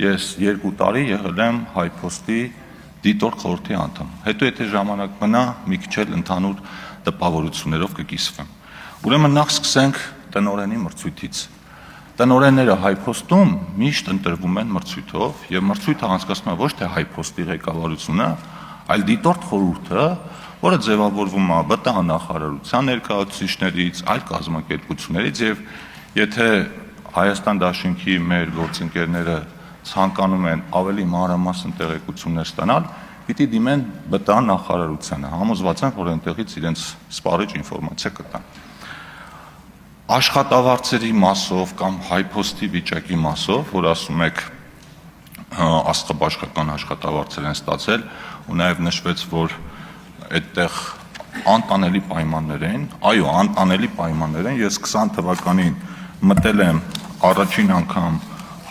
ես 2 տարի եղել եմ Հայփոստի դիտորդ խորհրդի անդամ։ Հետո եթե ժամանակ մնա, մի քիչ էլ ընդհանուր տպավորություններով կկիսվեմ։ Ուրեմն նախ սկսենք տնօրենի մրցույթից։ Տնօրենները Հայփոստում միշտ ընտրվում են մրցույթով, եւ մրցույթը անցկացնում է ոչ թե Հայփոստի ղեկավարությունը, այլ դիտորդ խորհուրդը, որը ձևավորվում է ԲՏԱ նախարարության ներկայացուցիչներից, այլ կազմակերպություններից, եւ եթե Հայաստան Դաշինքի մեր գործընկերները ցանկանում են ավելի մանրամասն տեղեկություններ ստանալ, պիտի դիմեն ԲՏԱ նախարարությանը, համոզված են, որ այնտեղից իրենց սպառիչ ինֆորմացիա կտան։ Աշխատավարձերի մասով կամ Հայփոստի վիճակի մասով, որ ասում եք աստղաբաշխական աշխատավարձեր են ստացել, ու նաև նշվեց, որ այդտեղ անտանելի պայմաններ են, այո, անտանելի պայմաններ են, ես 20 թվականին մտել եմ առաջին անգամ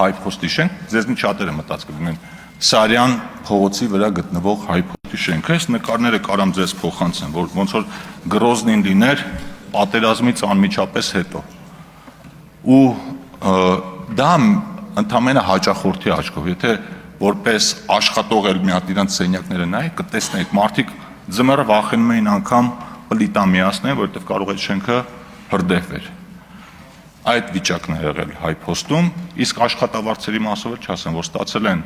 Հայփոստի շենք, ձեզնից շատերը մտած կլինեն, Սարյան փողոցի վրա գտնվող Հայփոստի շենքը, այս նկարները կարամ ձեզ փոխանցեմ, որ ոնց որ Գրոզնին լիներ պատերազմից անմիջապես հետո։ Ու դա ընդամենը հաճախորդի աչքով, եթե որպես աշխատող էլ մի հատ իրանց սենյակները նայեք, կտեսնեիք, մարդիկ ձմեռը վախենում էին անգամ պլիտա միացնել, որովհետև կարող է շենքը հրդեհվեր։ Այդ վիճակն է եղել Հայփոստում, իսկ աշխատավարձերի մասով էլ չասեմ, որ ստացել են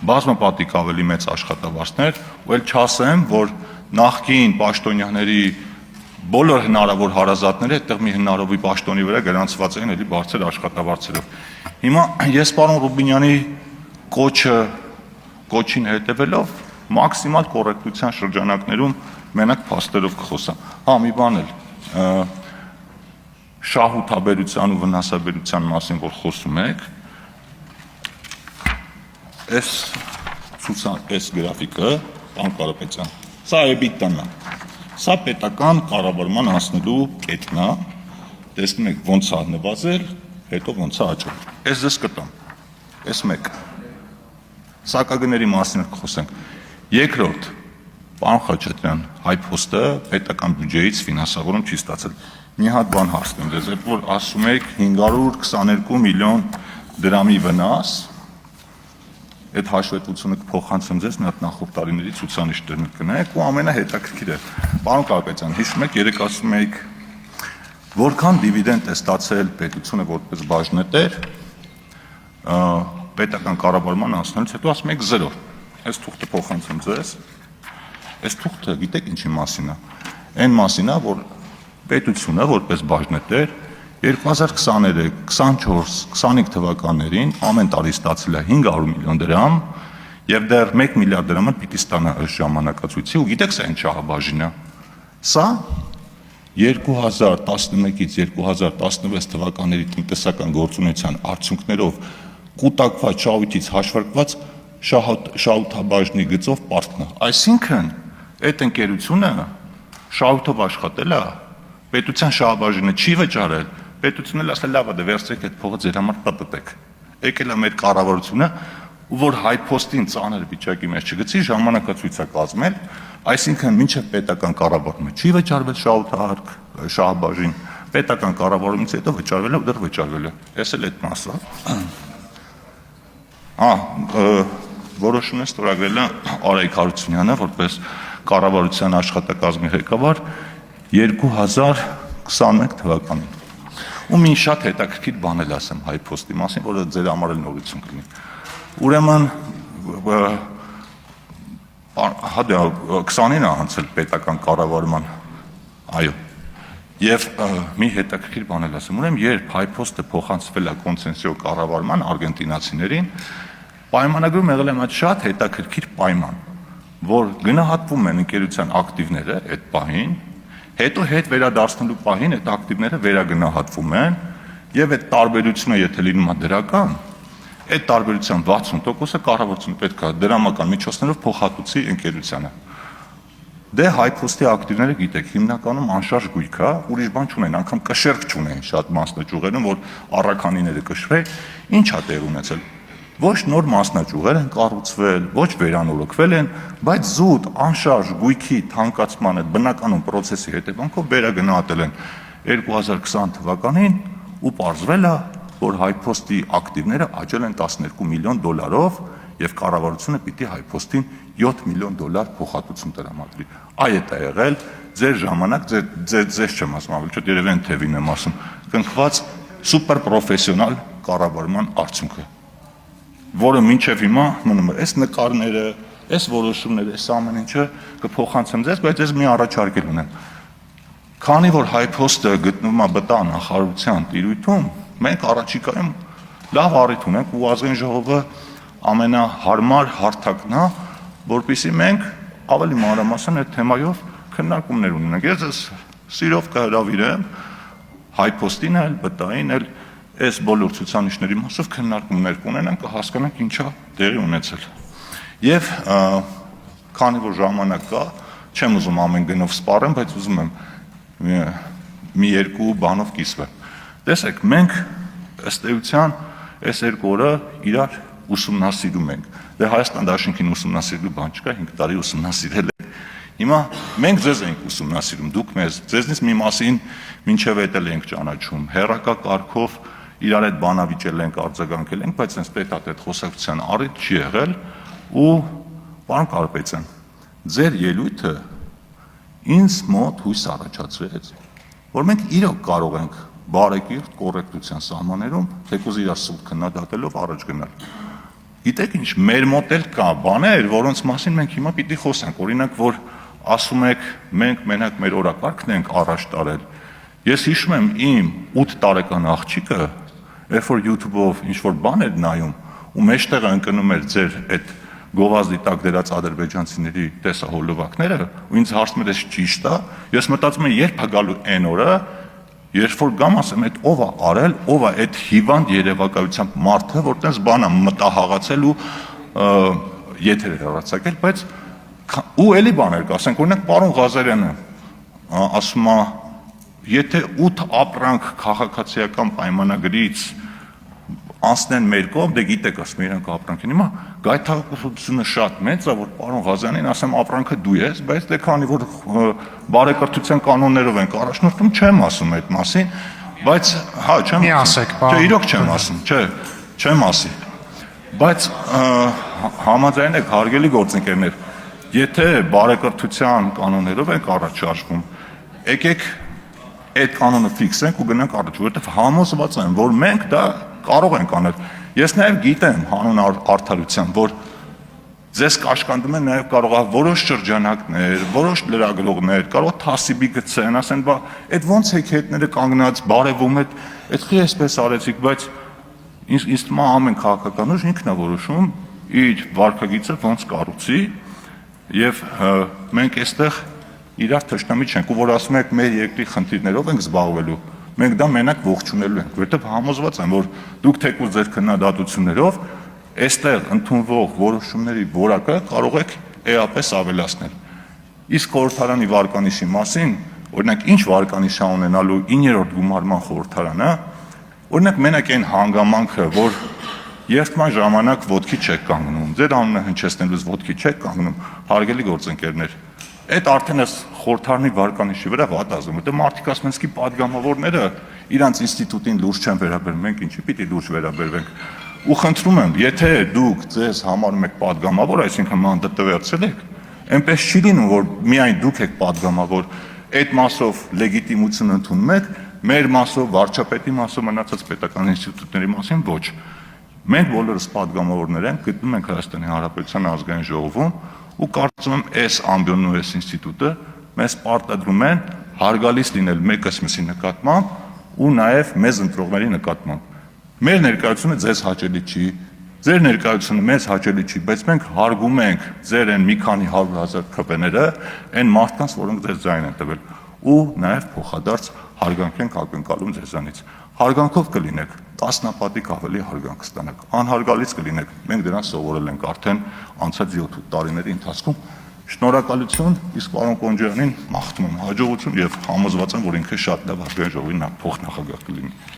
բազմապատիկ ավելի մեծ աշխատավարձներ, ու էլ չասեմ, որ նախկին պաշտոնյաների բոլոր հնարավոր հարազատները այդտեղ մի հնարովի պաշտոնի վրա գրանցված էին էլի բարձր աշխատավարձերով։ Հիմա ես պարոն Ռուբինյանի կոչին հետևելով մաքսիմալ կոռեկտության շրջանակներում մենակ փաստերով կխոսամ։ Հա, մի բան էլ շահութաբերության ու վնասաբերության մասին, որ խոսում եք, այս գրաֆիկը, պարոն Կարապետյան, սա էբիտան է, սա պետական կառավարման անցնելու կետն է, տեսնում եք ոնց է նվազել, հետո ոնց է աճել։ Այս ձեզ կտամ, այս մեկը, սակագների մասին կխոսենք։ Երկրորդ, պարոն Խաչատրյան, Հայփոստը պետական բյուջեից ֆինանսավորում չի ստացել։ Մի հատ բան հարցնեմ ձեզ, երբ որ ասում եք 522 միլիոն դրամի վնաս, այդ հաշվետվությունը կփոխանցեմ ձեզ, մի հատ նախորդ տարիների ցուցանիշներն կնայեք ու ամենահետաքրքիրը, պարոն Կարապետյան, հիշում եք, երեք ասում եք, որքան դիվիդենդ է ստացել պետությունը որպես բաժնետեր, պետական կառավարման անցնելուց հետո ասում եք 0։ Այս թուղթը փոխանցեմ ձեզ, այս թուղթը գիտեք ինչի մասին է, այն մասին է, որ պետությունը որպես բաժնետեր 2023, 24, 25 թվականներին ամեն տարի ստացել է 500 միլիոն դրամ եւ դեռ 1 միլիարդ դրամը պիտի ստանա այս ժամանակացույցի ու գիտեք սա ինչ շահաբաժինը։ Սա 2011-ից 2016 թվականների տնտեսական գործունեության արդյունքներով կուտակված շահույթից հաշվարկված շահութաբաժնի գծով պարտքն է։ Այսինքն այդ ընկերությունը շահութով աշխատել է, պետության շահաբաժինը չի վճարել, պետությունն էլ ասել լավ է, դե վերցրեք այդ փողը ձեր համար պատտեք։ Եկել է մեր կառավարությունը, ու որ Հայփոստին ծանր վիճակի մեջ չգցի, ժամանակացույց է կազմել, այսինքն մինչև պետական կառավարումը չի վճարվել շահութահարկ, շահաբաժին, պետական կառավարումից հետո վճարվել է ու դեռ վճարվել է։ Էս էլ այդ մասը։ Որոշում է ստորագրել Արայիկ Հարությունյանը որպես կառավարության աշխատակազմի ղեկավար 2021 թվականին։ Ու մի շատ հետաքրքիր բան էլ ասեմ Հայփոստի մասին, որը ձեր համար էլ նորություն կլինի։ Ուրեմն 20-ին է անցել պետական կառավարման, այո, եւ մի հետաքրքիր բան էլ ասեմ, ուրեմն երբ Հայփոստը փոխանցվել է կոնցենսիո կառավարման արգենտինացիներին, պայմանագրում եղել է այդ շատ հետաքրքիր պայման, որ գնահատվում են ընկերության ակտիվները այդ պահին, հետո հետ վերադարձնելու պահին այդ ակտիվները վերագնահատվում են եւ այդ տարբերությունը եթե լինում է դրական, այդ տարբերության 60%-ը կառավարությունը պետք է դրամական միջոցներով փոխհատուցի ընկերությանը։ Դե Հայփոստի ակտիվները գիտեք, հիմնականում անշարժ գույք է, ուրիշ բան չունեն, անգամ կշերք չունեն շատ մասնաճյուղերում, որ առաքանիները կշվեն, ինչ է տեղ ունեցել։ Ոչ նոր մասնաճյուղեր են կառուցվել, ոչ վերանորոգվել են, բայց զուտ անշարժ գույքի թանկացման այդ բնականon process-ի հետևանքով վերագնահատել են 2020 թվականին ու պարզվել է, որ HiPost-ի ակտիվները աճել են $12 միլիոն եւ կառավարությունը պիտի HiPost-ին $7 միլիոն փոխհատուցում տրամադրի։ Այ դա եղել ձեր ժամանակ, ձեզ չեմ ասում, ավելի շատ երևի են թևին եմ ասում, կնքված սուպեր պրոֆեսիոնալ կառավարման արդյունքը, որը մինչև հիմա մնում է։ Այս նկարները, այս որոշումները, այս ամեն ինչը կփոխանցեմ ձեզ, բայց ես մի առաջարկել ունեմ։ Քանի որ HiPost-ը գտնվում է ԲՏԱ նախարարության տիրույթում, մենք առաջիկայում լավ առիթ ունենք ու ազգային ժողովը ամենահարմար հարթակն է, որպեսզի մենք ավելի մանրամասն այդ թեմայով քննարկումներ ունենանք։ Ես ձեզ սիրով կհրավիրեմ HiPost-ին էլ, ԲՏԱ-ին էլ, այս բոլոր ցուցանիշների մասով քննարկումներ կունենանք, կհասկանանք ինչա տեղի ունեցել։ Եվ քանի որ ժամանակ կա, չեմ ուզում ամեն գնով սպառեմ, բայց ուզում եմ մի երկու բանով կիսվեմ։ Տեսեք, մենք ըստ էության այս երկու օրը իրար ուսումնասիրում ենք։ Դե Հայաստան դաշինքին ուսումնասիրելու բան չկա, 5 տարի ուսումնասիրել ենք։ Հիմա մենք ձեզ ենք ուսումնասիրում, դուք մեզ, ձեզնից մի մասին մինչև էտել ենք ճանաչում, հեռակա կարգով իրար այդ բանավիճել ենք, արձագանքել ենք, բայց այնպես տետ-ա-տետ խոսակցության առիթ չի եղել ու պարոն Կարապետյան, ձեր ելույթը ինձ մոտ հույս առաջացրեց, որ մենք իրոք կարող ենք բարեկիրթ կոռեկտության սահմաններում թեկուզ իրար սուտ քննադատելով առաջ գնալ։ Գիտեք ինչ, մեր մոտ էլ կա բաներ, որոնց մասին մենք հիմա պիտի խոսենք, օրինակ, որ ասում եք մենք մենակ մեր օրակարգն ենք առաջ տարել։ Ես հիշում եմ իմ 8 տարեկան աղջիկը, երբ որ YouTube-ով ինչ-որ բան էր նայում ու մեջտեղը ընկնում էր ձեր այդ գովազդի տակ դրած ադրբեջանցիների տեսահոլովակները, ու ինձ հարցնում էր ճիշտ է, ես մտածում եմ երբ է գալու այն օրը, երբ որ գամ ասեմ այդ ով է արել, ով է այդ հիվանդ երևակայությամբ մարդը, որ տես բանա մտահաղացել ու եթեր էր հեռացակել, բայց ու էլի բաներ կասենք, օրինակ պարոն Ղազարյանը ասում է, եթե 8 ապրանք քաղաքացիական պայմանագրից անցնեն մեր կողմ, դե գիտեք, ասում իրանք ապրանք են։ Հիմա գայթակղությունը շատ մեծ է, որ պարոն Ղազարյանին ասեմ ապրանքը դու ես, բայց դե քանի որ բարեկրթության կանոններով ենք առաջնորդում, չեմ ասում այդ մասին, բայց հա, չեմ ասում։ Չէ, իրոք չեմ ասում, չէ, չեմ ասի։ Բայց համաձայն եք, հարգելի գործընկերներ, եթե բարեկրթության կանոններով ենք առաջ շարժվում, եկեք այդ կանոնը ֆիքսենք ու գնանք առաջ, որովհետև համոզված եմ, որ մենք դա կարող ենք անել։ Ես նաև գիտեմ հանուն արդարության, որ ձեզ կաշկանդում են նաև կարող է որոշ շրջանակներ, որոշ լրագրողներ, կարող է թասիբի գցեն, ասեն, բա այդ ոնց եք հետները կանգնած, բարևում այդ խի էսպես արեցիք, բայց ինձ թվում է ամեն քաղաքական ուժ ինքն է որոշում իր վարքագիծը ոնց կառուցի, եւ մենք այստեղ իրար թշնամի չենք, ու որ ասում եք մեր երկրի խնդիրներով ենք զբաղվելու, մենք դա մենակ ողջունելու ենք, որովհետև համոզված եմ, որ դուք թեկուզ ձեր քննադատություններով այստեղ ընդունվող որոշումների որակը կարող եք էապես ավելացնել։ Իսկ խորհրդարանի վարկանիշի մասին, օրինակ ինչ վարկանիշ է ունենալու 9-րդ գումարման խորհրդարանը, օրինակ մենակ այն հանգամանքը, որ երթման ժամանակ ոտքի չեք կանգնում, ձեր անունը հնչեցնելուց ոտքի չեք կանգնում, հարգելի գործընկերներ, այդ արդեն այս խորհրդարանի վարկանիշի վրա վատ ազդում, որտեղ մարդիկ ասում են, պատգամավորները իրանց ինստիտուտին լուրջ չեն վերաբերվում, մենք ինչի պիտի լուրջ վերաբերվենք։ Ու խնդրում եմ, եթե դուք ձեզ համարում եք պատգամավոր, այսինքն մանդատվեցել եք, այնպես չի լինում, որ միայն դուք եք պատգամավոր, այդ մասով լեգիտիմություն ընդունում եք, մեր մասով, վարչապետի մասով, մնացած պետական ինստիտուտների մասին ոչ։ Մենք բոլորս պատգամավորներ ենք, գտնում ենք Հայաստանի Հանրապետության ազգային ժողովում ու կարծում եմ այս ամբիոնն ու այս ինստիտուտը մեզ պարտադրում են հարգալից լինել մեկս մյուսի նկատմամբ ու նաև մեզ ընտրողների նկատմամբ։ Մեր ներկայությունը ձեզ հաճելի չի, ձեր ներկայությունը մեզ հաճելի չի, բայց մենք հարգում ենք ձեր այն մի քանի 100,000 քպեները, այն մարդկանց, որոնք ձեզ ձայն են տվել, ու նաև փոխադարձ հարգանք ենք ակնկալում ձեզանից։ Հարգանքով կլինեք, տասնապատիկ ավելի հարգանք կստանաք, անհարգալից կլինեք, մենք դրան սովորել ենք արդեն անցած 7 տարիների ընթացքում։ Շնորհակալություն, իսկ պարոն Կոնջյանին մաղթում եմ հաջողություն եւ համոզված եմ, որ ինքը շատ լավ ազգային ժողովի փոխնախագահ կլինի։